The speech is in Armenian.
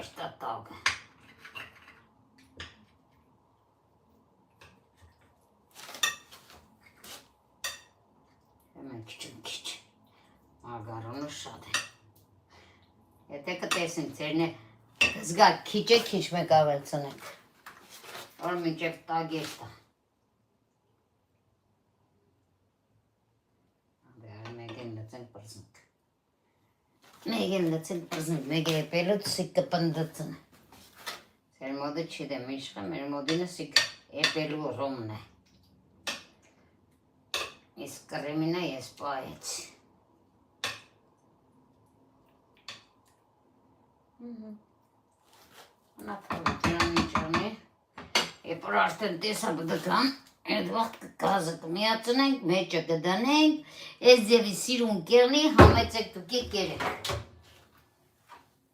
Շտատագը։ Մենք քիչ մարգարոնը շատ է։ Եթե կտեսնենք ծերն է զգա քիչ է քիչ մեկ ավելցնենք։ Որ մինչև տագեր տա։ Մեգեն լծենք պրզնք, մեգ է էպելուտ սիք կպնդծն։ Ձեր մոդը չի դեմ իշխը, մեր մոդինը սիք էպելու ռոմն է։ Իսկ կրեմինը ես պայեց։ Նապավիտրան իջանի, էպր արդեն տեսա բդկան, այդ վաղտ կգազը կմիացնենք, մեջը կդանենք, ես ձևի սիրուն կերնի համեցեք տուկի կերեք։